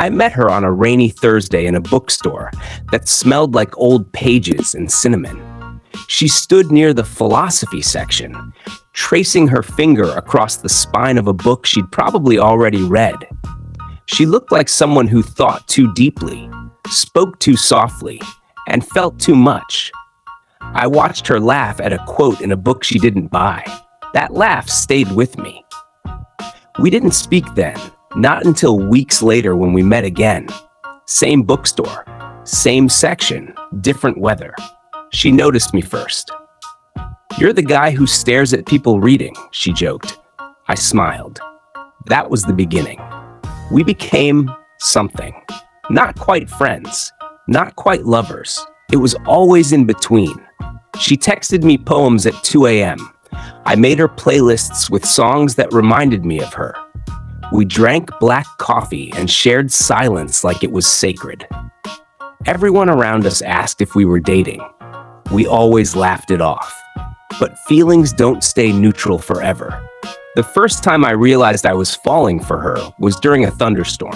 I met her on a rainy Thursday in a bookstore that smelled like old pages and cinnamon. She stood near the philosophy section, tracing her finger across the spine of a book she'd probably already read. She looked like someone who thought too deeply, spoke too softly, and felt too much. I watched her laugh at a quote in a book she didn't buy. That laugh stayed with me. We didn't speak then, not until weeks later when we met again. Same bookstore, same section, different weather. She noticed me first. "You're the guy who stares at people reading," she joked. I smiled. That was the beginning. We became something. Not quite friends, not quite lovers. It was always in between. She texted me poems at 2 a.m. I made her playlists with songs that reminded me of her. We drank black coffee and shared silence like it was sacred. Everyone around us asked if we were dating. We always laughed it off. But feelings don't stay neutral forever. The first time I realized I was falling for her was during a thunderstorm.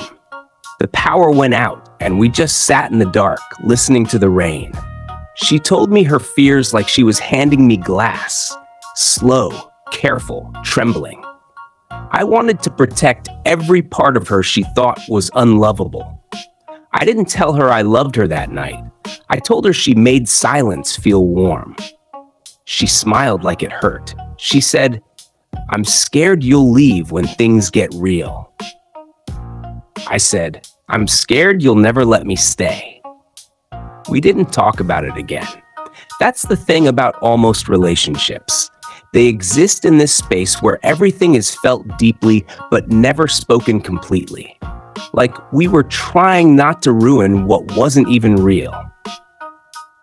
The power went out, and we just sat in the dark, listening to the rain. She told me her fears like she was handing me glass. Slow, careful, trembling. I wanted to protect every part of her she thought was unlovable. I didn't tell her I loved her that night. I told her she made silence feel warm. She smiled like it hurt. She said, "I'm scared you'll leave when things get real." I said, "I'm scared you'll never let me stay." We didn't talk about it again. That's the thing about almost relationships. They exist in this space where everything is felt deeply but never spoken completely. Like we were trying not to ruin what wasn't even real.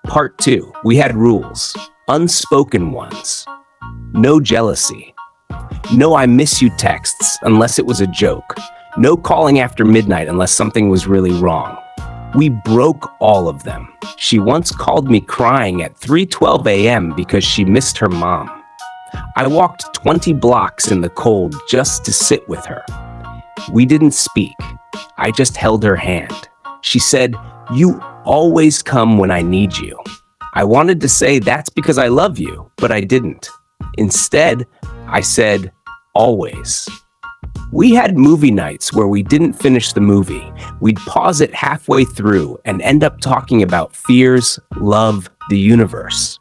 Part 2, we had rules, unspoken ones. No jealousy. No "I miss you" texts unless it was a joke. No calling after midnight unless something was really wrong. We broke all of them. She once called me crying at 3:12 a.m. because she missed her mom. I walked 20 blocks in the cold just to sit with her. We didn't speak. I just held her hand. She said, "You always come when I need you." I wanted to say that's because I love you, but I didn't. Instead, I said, "Always." We had movie nights where we didn't finish the movie. We'd pause it halfway through and end up talking about fears, love, the universe.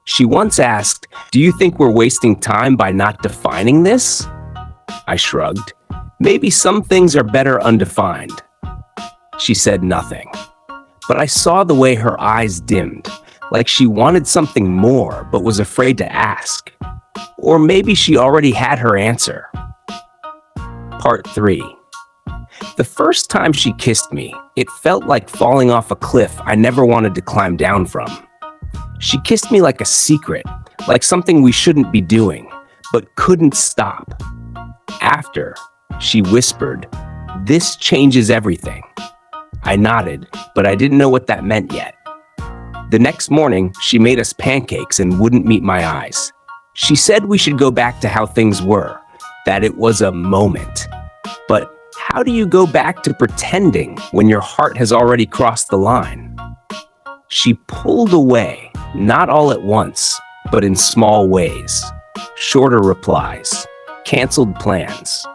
She once asked, "Do you think we're wasting time by not defining this?" I shrugged. "Maybe some things are better undefined." She said nothing. But I saw the way her eyes dimmed, like she wanted something more but was afraid to ask. Or maybe she already had her answer. Part 3. The first time she kissed me, it felt like falling off a cliff I never wanted to climb down from. She kissed me like a secret, like something we shouldn't be doing, but couldn't stop. After, she whispered, "This changes everything." I nodded, but I didn't know what that meant yet. The next morning, she made us pancakes and wouldn't meet my eyes. She said we should go back to how things were, that it was a moment. But how do you go back to pretending when your heart has already crossed the line? She pulled away, not all at once, but in small ways. Shorter replies, canceled plans,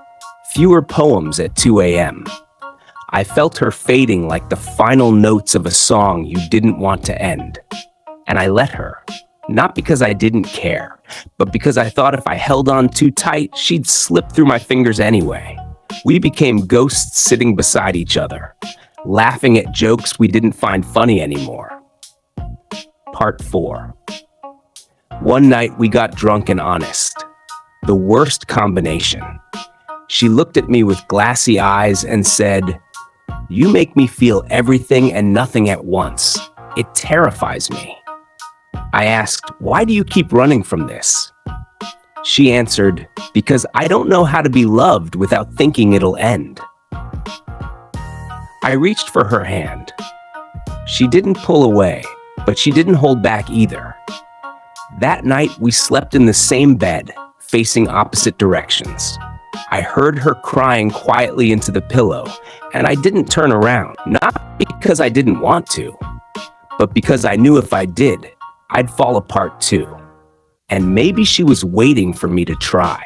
fewer poems at 2 a.m. I felt her fading like the final notes of a song you didn't want to end. And I let her, not because I didn't care, but because I thought if I held on too tight, she'd slip through my fingers anyway. We became ghosts sitting beside each other, laughing at jokes we didn't find funny anymore. Part 4. One night we got drunk and honest. The worst combination. She looked at me with glassy eyes and said, "You make me feel everything and nothing at once. It terrifies me." I asked, "Why do you keep running from this?" She answered, "Because I don't know how to be loved without thinking it'll end." I reached for her hand. She didn't pull away, but she didn't hold back either. That night, we slept in the same bed, facing opposite directions. I heard her crying quietly into the pillow, and I didn't turn around, not because I didn't want to, but because I knew if I did, I'd fall apart too. And maybe she was waiting for me to try.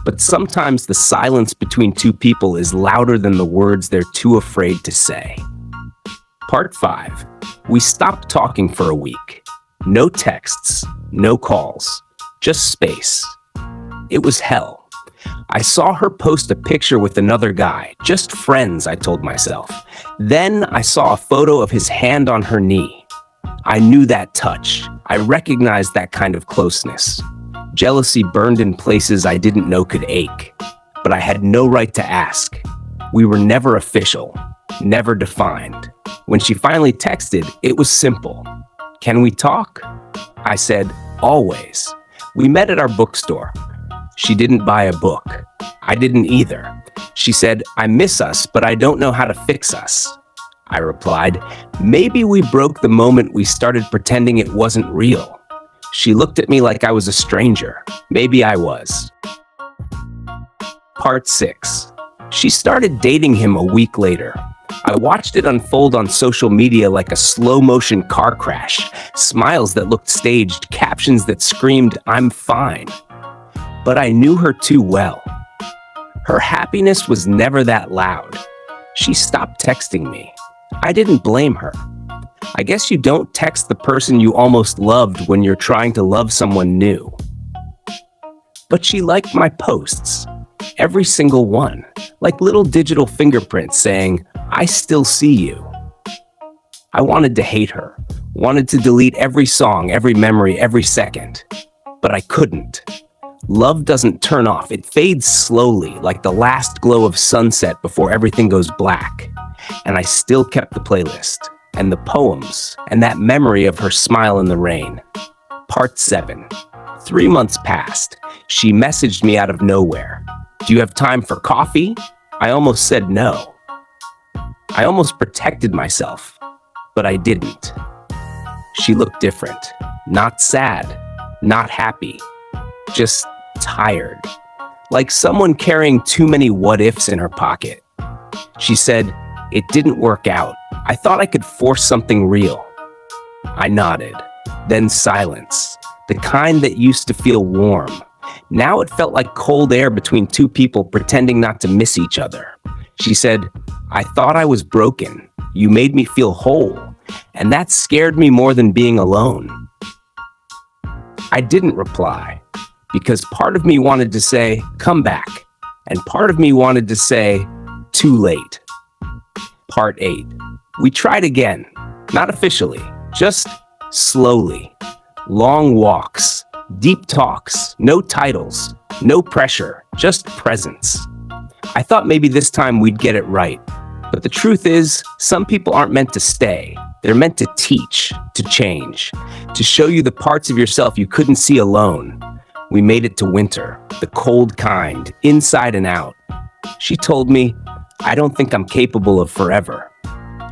But sometimes the silence between two people is louder than the words they're too afraid to say. Part 5. We stopped talking for a week. No texts, no calls, just space. It was hell. I saw her post a picture with another guy, just friends, I told myself. Then I saw a photo of his hand on her knee. I knew that touch. I recognized that kind of closeness. Jealousy burned in places I didn't know could ache, but I had no right to ask. We were never official, never defined. When she finally texted, it was simple. Can we talk? I said, always. We met at our bookstore. She didn't buy a book. I didn't either. She said, I miss us, but I don't know how to fix us. I replied, maybe we broke the moment we started pretending it wasn't real. She looked at me like I was a stranger. Maybe I was. Part 6. She started dating him a week later. I watched it unfold on social media like a slow-motion car crash. Smiles that looked staged, captions that screamed, I'm fine. But I knew her too well. Her happiness was never that loud. She stopped texting me. I didn't blame her. I guess you don't text the person you almost loved when you're trying to love someone new. But she liked my posts, every single one, like little digital fingerprints saying, I still see you. I wanted to hate her, wanted to delete every song, every memory, every second. But I couldn't. Love doesn't turn off. It fades slowly, like the last glow of sunset before everything goes black. And I still kept the playlist, and the poems, and that memory of her smile in the rain. Part 7. 3 months passed. She messaged me out of nowhere. Do you have time for coffee? I almost said no. I almost protected myself, but I didn't. She looked different. Not sad, not happy, just tired. Like someone carrying too many what-ifs in her pocket. She said, it didn't work out. I thought I could force something real. I nodded. Then silence. The kind that used to feel warm. Now it felt like cold air between two people pretending not to miss each other. She said, I thought I was broken. You made me feel whole. And that scared me more than being alone. I didn't reply because part of me wanted to say, come back. And part of me wanted to say, too late. Part 8. We tried again. Not officially, just slowly. Long walks, deep talks, no titles, no pressure, just presence. I thought maybe this time we'd get it right. But the truth is, some people aren't meant to stay. They're meant to teach, to change, to show you the parts of yourself you couldn't see alone. We made it to winter, the cold kind, inside and out. She told me, I don't think I'm capable of forever.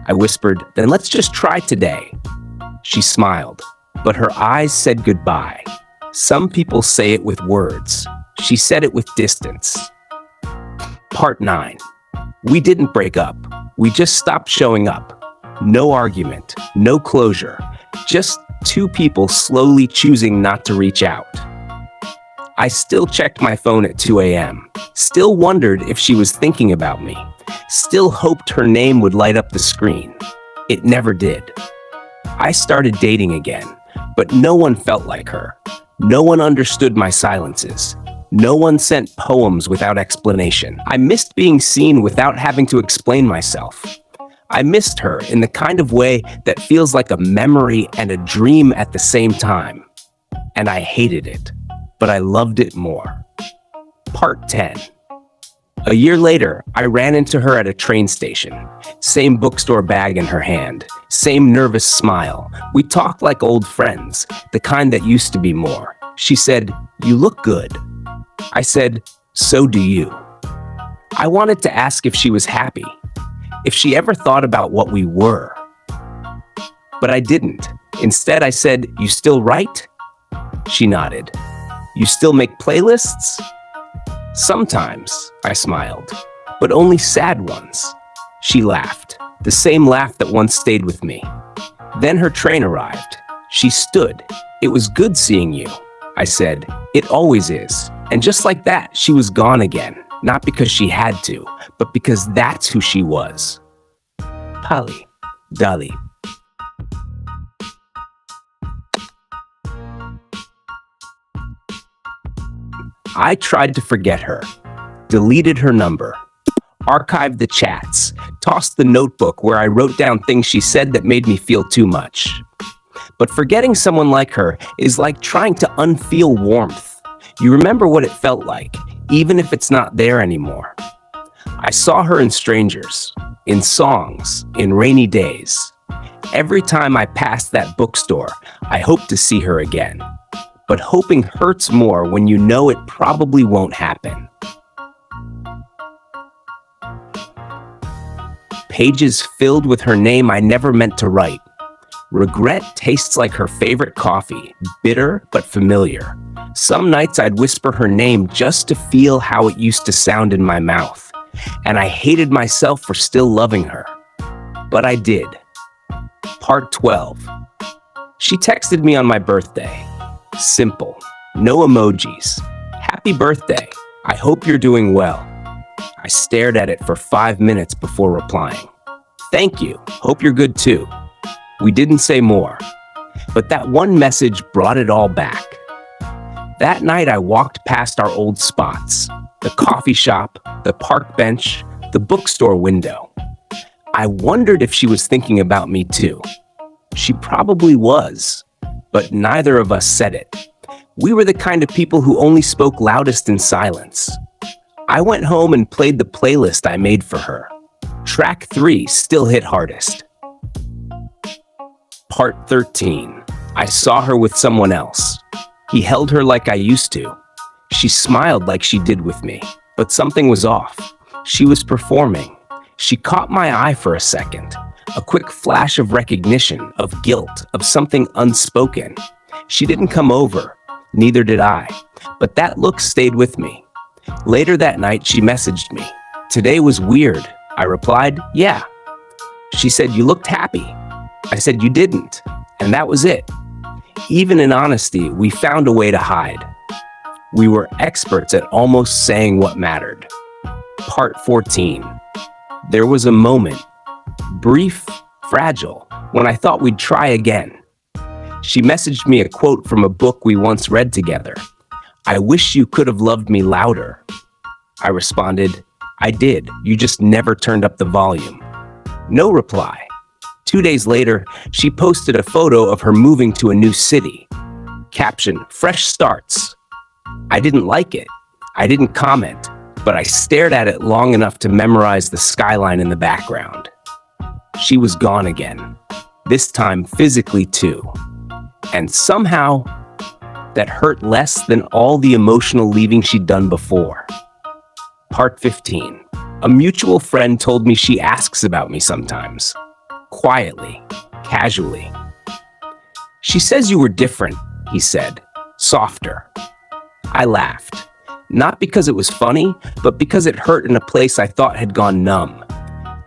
I whispered, then let's just try today. She smiled, but her eyes said goodbye. Some people say it with words. She said it with distance. Part 9. We didn't break up. We just stopped showing up. No argument, no closure, just two people slowly choosing not to reach out. I still checked my phone at 2 a.m., still wondered if she was thinking about me, still hoped her name would light up the screen. It never did. I started dating again, but no one felt like her. No one understood my silences. No one sent poems without explanation. I missed being seen without having to explain myself. I missed her in the kind of way that feels like a memory and a dream at the same time. And I hated it, but I loved it more. Part 10. A year later, I ran into her at a train station. Same bookstore bag in her hand, same nervous smile. We talked like old friends, the kind that used to be more. She said, "You look good." I said, "So do you." I wanted to ask if she was happy, if she ever thought about what we were. But I didn't. Instead, I said, "You still write?" She nodded. "You still make playlists?" Sometimes, I smiled, but only sad ones. She laughed, the same laugh that once stayed with me. Then her train arrived. She stood. It was good seeing you. I said, it always is. And just like that, she was gone again. Not because she had to, but because that's who she was. Pali, Dali. I tried to forget her, deleted her number, archived the chats, tossed the notebook where I wrote down things she said that made me feel too much. But forgetting someone like her is like trying to unfeel warmth. You remember what it felt like, even if it's not there anymore. I saw her in strangers, in songs, in rainy days. Every time I passed that bookstore, I hoped to see her again. But hoping hurts more when you know it probably won't happen. Pages filled with her name I never meant to write. Regret tastes like her favorite coffee, bitter but familiar. Some nights I'd whisper her name just to feel how it used to sound in my mouth. And I hated myself for still loving her. But I did. Part 12. She texted me on my birthday. Simple. No emojis. Happy birthday. I hope you're doing well. I stared at it for 5 minutes before replying. Thank you. Hope you're good too. We didn't say more, but that one message brought it all back. That night I walked past our old spots, the coffee shop, the park bench, the bookstore window. I wondered if she was thinking about me too. She probably was, but neither of us said it. We were the kind of people who only spoke loudest in silence. I went home and played the playlist I made for her. Track 3 still hit hardest. Part 13. I saw her with someone else. He held her like I used to. She smiled like she did with me, but something was off. She was performing. She caught my eye for a second. A quick flash of recognition, of guilt, of something unspoken. She didn't come over. Neither did I. But that look stayed with me. Later that night, she messaged me. Today was weird. I replied, yeah. She said, you looked happy. I said, you didn't. And that was it. Even in honesty, we found a way to hide. We were experts at almost saying what mattered. Part 14. There was a moment, brief, fragile, when I thought we'd try again. She messaged me a quote from a book we once read together. I wish you could have loved me louder. I responded, I did. You just never turned up the volume. No reply. 2 days later, she posted a photo of her moving to a new city. Caption, fresh starts. I didn't like it. I didn't comment, but I stared at it long enough to memorize the skyline in the background. She was gone again. This time physically too. And somehow, that hurt less than all the emotional leaving she'd done before. Part 15. A mutual friend told me she asks about me sometimes. Quietly, casually. She says you were different, he said, softer. I laughed, not because it was funny, but because it hurt in a place I thought had gone numb.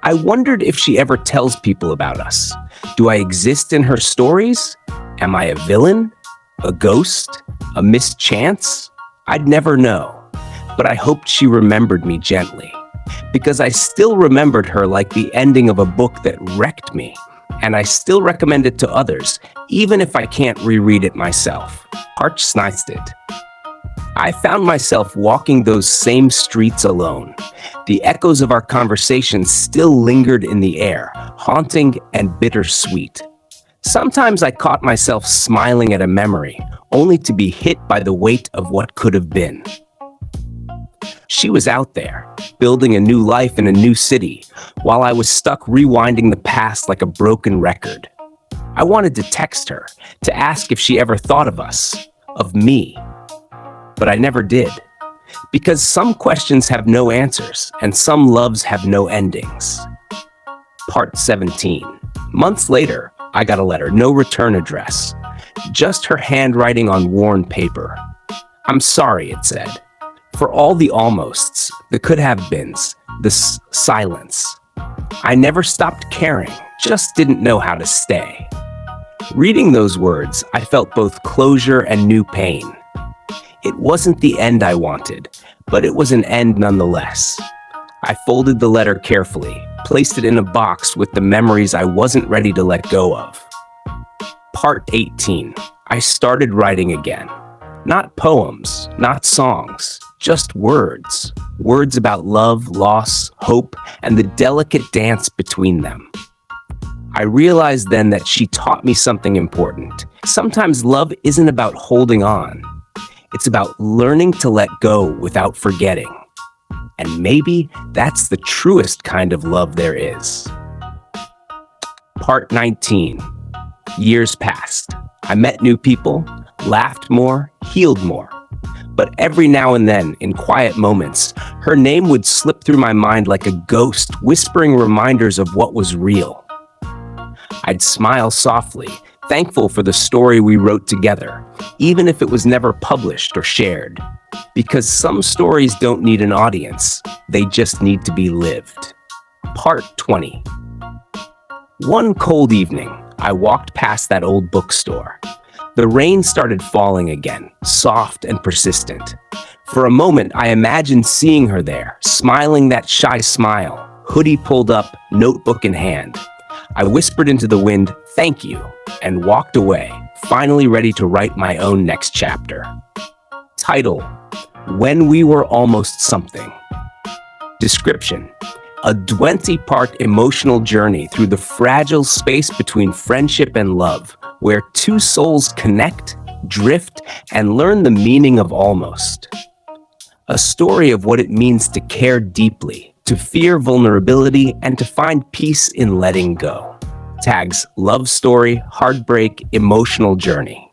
I wondered if she ever tells people about us. Do I exist in her stories? Am I a villain? A ghost? A mischance? I'd never know, but I hoped she remembered me gently. Because I still remembered her like the ending of a book that wrecked me, and I still recommend it to others, even if I can't reread it myself. Part 16. I found myself walking those same streets alone. The echoes of our conversations still lingered in the air, haunting and bittersweet. Sometimes I caught myself smiling at a memory, only to be hit by the weight of what could have been. She was out there, building a new life in a new city, while I was stuck rewinding the past like a broken record. I wanted to text her, to ask if she ever thought of us, of me. But I never did. Because some questions have no answers, and some loves have no endings. Part 17. Months later, I got a letter, no return address. Just her handwriting on worn paper. I'm sorry, it said. For all the almosts, the could have beens, the silence. I never stopped caring, just didn't know how to stay. Reading those words, I felt both closure and new pain. It wasn't the end I wanted, but it was an end nonetheless. I folded the letter carefully, placed it in a box with the memories I wasn't ready to let go of. Part 18. I started writing again. Not poems, not songs, just words. Words about love, loss, hope, and the delicate dance between them. I realized then that she taught me something important. Sometimes love isn't about holding on. It's about learning to let go without forgetting. And maybe that's the truest kind of love there is. Part 19. Years passed. I met new people, laughed more, healed more. But every now and then, in quiet moments, her name would slip through my mind like a ghost, whispering reminders of what was real. I'd smile softly, thankful for the story we wrote together, even if it was never published or shared. Because some stories don't need an audience, they just need to be lived. Part 20. One cold evening, I walked past that old bookstore. The rain started falling again, soft and persistent. For a moment, I imagined seeing her there, smiling that shy smile, hoodie pulled up, notebook in hand. I whispered into the wind, "Thank you," and walked away, finally ready to write my own next chapter. Title: When We Were Almost Something. Description: a 20-part emotional journey through the fragile space between friendship and love, where two souls connect, drift, and learn the meaning of almost. A story of what it means to care deeply, to fear vulnerability, and to find peace in letting go. Tags: love story, heartbreak, emotional journey.